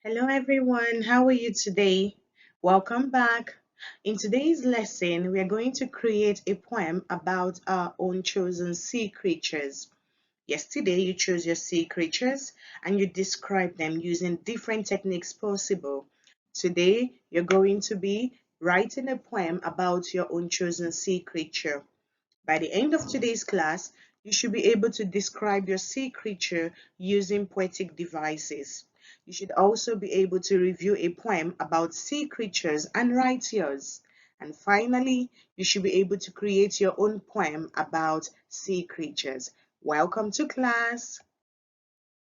Hello everyone, how are you today? Welcome back. In today's lesson, we are going to create a poem about our own chosen sea creatures. Yesterday, you chose your sea creatures and you described them using different techniques possible. Today, you're going to be writing a poem about your own chosen sea creature. By the end of today's class, you should be able to describe your sea creature using poetic devices. You should also be able to review a poem about sea creatures and write yours. And finally, you should be able to create your own poem about sea creatures. Welcome to class.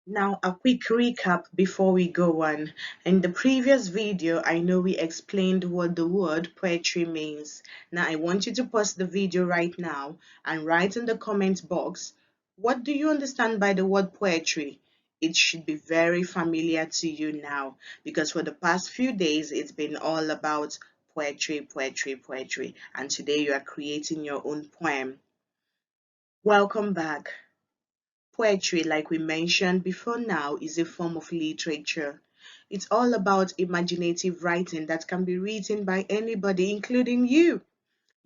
Now, a quick recap before we go on. In the previous video, I know we explained what the word poetry means. Now, I want you to pause the video right now and write in the comment box, what do you understand by the word poetry? It should be very familiar to you now because for the past few days, it's been all about poetry, poetry, poetry. And today you are creating your own poem. Welcome back. Poetry, like we mentioned before now, is a form of literature. It's all about imaginative writing that can be written by anybody, including you.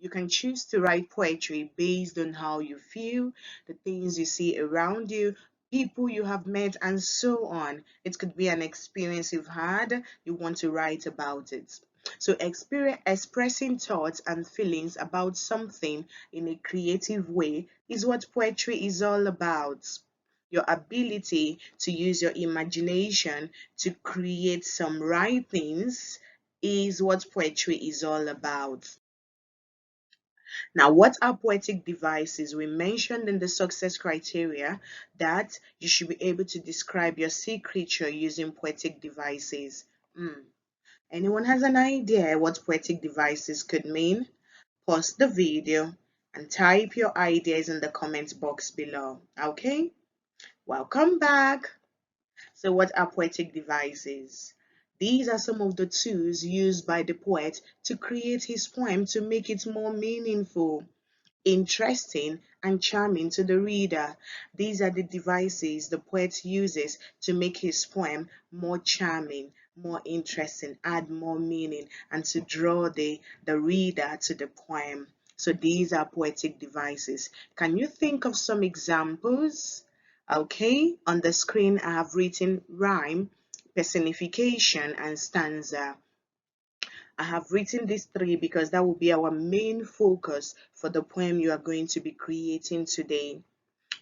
You can choose to write poetry based on how you feel, the things you see around you, people you have met, and so on. It could be an experience you've had, you want to write about it. So, expressing thoughts and feelings about something in a creative way is what poetry is all about. Your ability to use your imagination to create some writings is what poetry is all about. Now, what are poetic devices? We mentioned in the success criteria that you should be able to describe your sea creature using poetic devices. Hmm. Anyone has an idea what poetic devices could mean? Pause the video and type your ideas in the comment box below. Okay? Welcome back. So, what are poetic devices? These are some of the tools used by the poet to create his poem to make it more meaningful, interesting, and charming to the reader. These are the devices the poet uses to make his poem more charming, more interesting, add more meaning, and to draw the reader to the poem. So these are poetic devices. Can you think of some examples? Okay, on the screen I have written rhyme, personification, and stanza. I have written these three because that will be our main focus for the poem you are going to be creating today.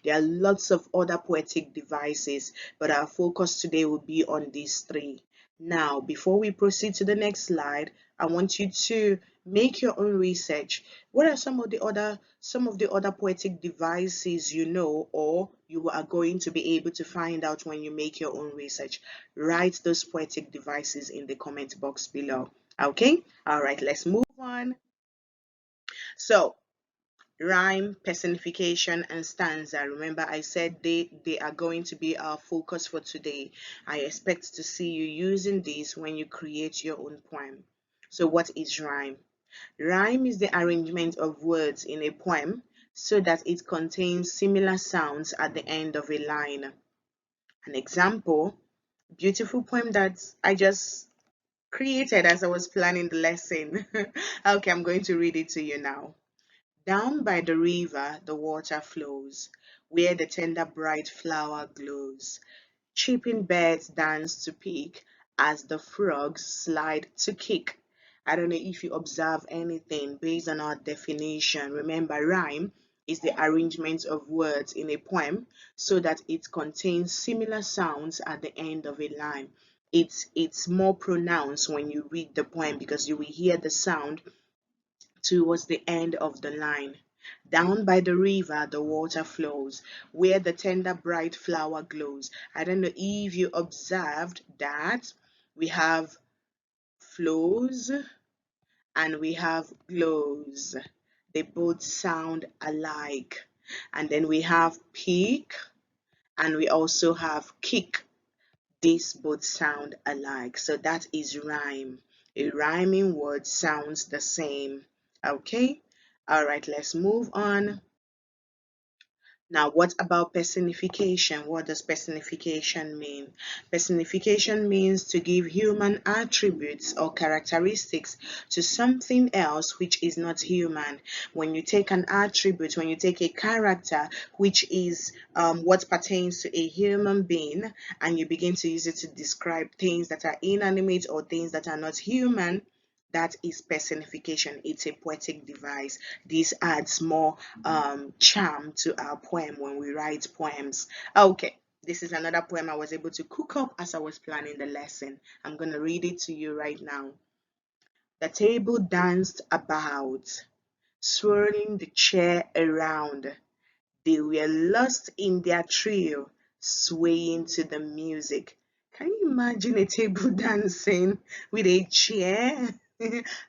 There are lots of other poetic devices, but our focus today will be on these three. Now, before we proceed to the next slide, I want you to make your own research. What are some of the other poetic devices you know or you are going to be able to find out when you make your own research? Write those poetic devices in the comment box below. Okay? All right, let's move on. So, rhyme, personification, and stanza. Remember, I said they are going to be our focus for today. I expect to see you using these when you create your own poem. So, what is rhyme? Rhyme is the arrangement of words in a poem so that it contains similar sounds at the end of a line. An example, beautiful poem that I just created as I was planning the lesson. Okay, I'm going to read it to you now. Down by the river the water flows, where the tender bright flower glows. Chirping birds dance to pick as the frogs slide to kick. I don't know if you observe anything based on our definition. Remember, rhyme is the arrangement of words in a poem so that it contains similar sounds at the end of a line. It's more pronounced when you read the poem because you will hear the sound towards the end of the line. Down by the river, the water flows, where the tender bright flower glows. I don't know if you observed that we have flows and we have glows. They both sound alike. And then we have peak and we also have kick. These both sound alike. So that is rhyme. A rhyming word sounds the same. Okay? All right, let's move on. Now, what about personification? What does personification mean? Personification means to give human attributes or characteristics to something else which is not human. When you take an attribute, when you take a character which is what pertains to a human being, and you begin to use it to describe things that are inanimate or things that are not human, that is personification. It's a poetic device. This adds more charm to our poem when we write poems. Okay, this is another poem I was able to cook up as I was planning the lesson. I'm going to read it to you right now. The table danced about, swirling the chair around. They were lost in their trio, swaying to the music. Can you imagine a table dancing with a chair?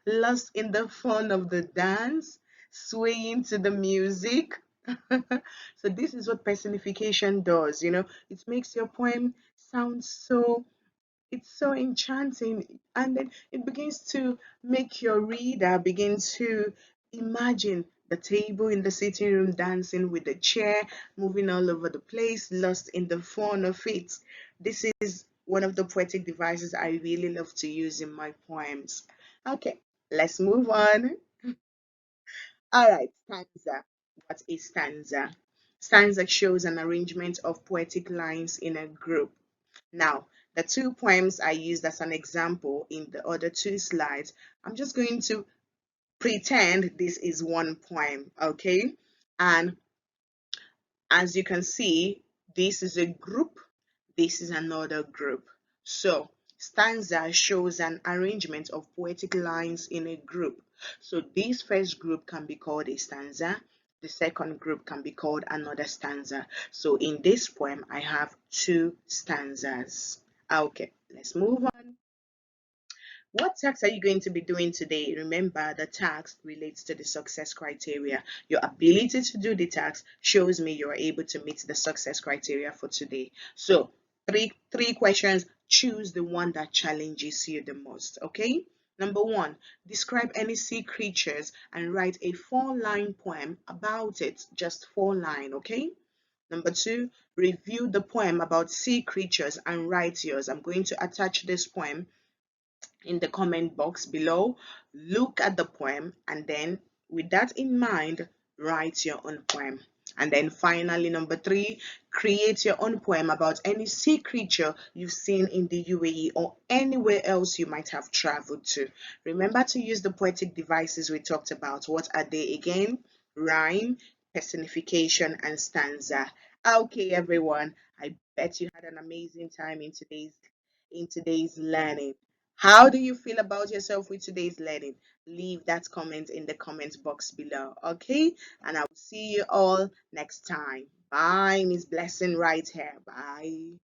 Lost in the fun of the dance, swaying to the music. So this is what personification does, it makes your poem sound so it's so enchanting, and then it begins to make your reader begin to imagine the table in the sitting room dancing with the chair moving all over the place, lost in the fun of it. This is one of the poetic devices I really love to use in my poems. Okay, let's move on. All right, stanza. What is stanza? Stanza shows an arrangement of poetic lines in a group. Now, the two poems I used as an example in the other two slides, I'm just going to pretend this is one poem, okay? And as you can see, this is a group, this is another group. So, stanza shows an arrangement of poetic lines in a group. So, this first group can be called a stanza, the second group can be called another stanza. So, in this poem, I have two stanzas. Okay, let's move on. What task are you going to be doing today? Remember, the task relates to the success criteria. Your ability to do the task shows me you are able to meet the success criteria for today. So, three questions. Choose the one that challenges you the most. Okay. Number one, describe any sea creatures and write a 4-line poem about it. Just 4 line. Okay. Number two, review the poem about sea creatures and write yours. I'm going to attach this poem in the comment box below. Look at the poem, and then with that in mind, write your own poem. And then finally, number three, create your own poem about any sea creature you've seen in the UAE or anywhere else you might have traveled to. Remember to use the poetic devices we talked about. What are they again? Rhyme, personification, and stanza. Okay, everyone, I bet you had an amazing time in today's learning. How do you feel about yourself with today's learning? Leave that comment in the comment box below, okay? And I will see you all next time. Bye, Miss Blessing right here. Bye.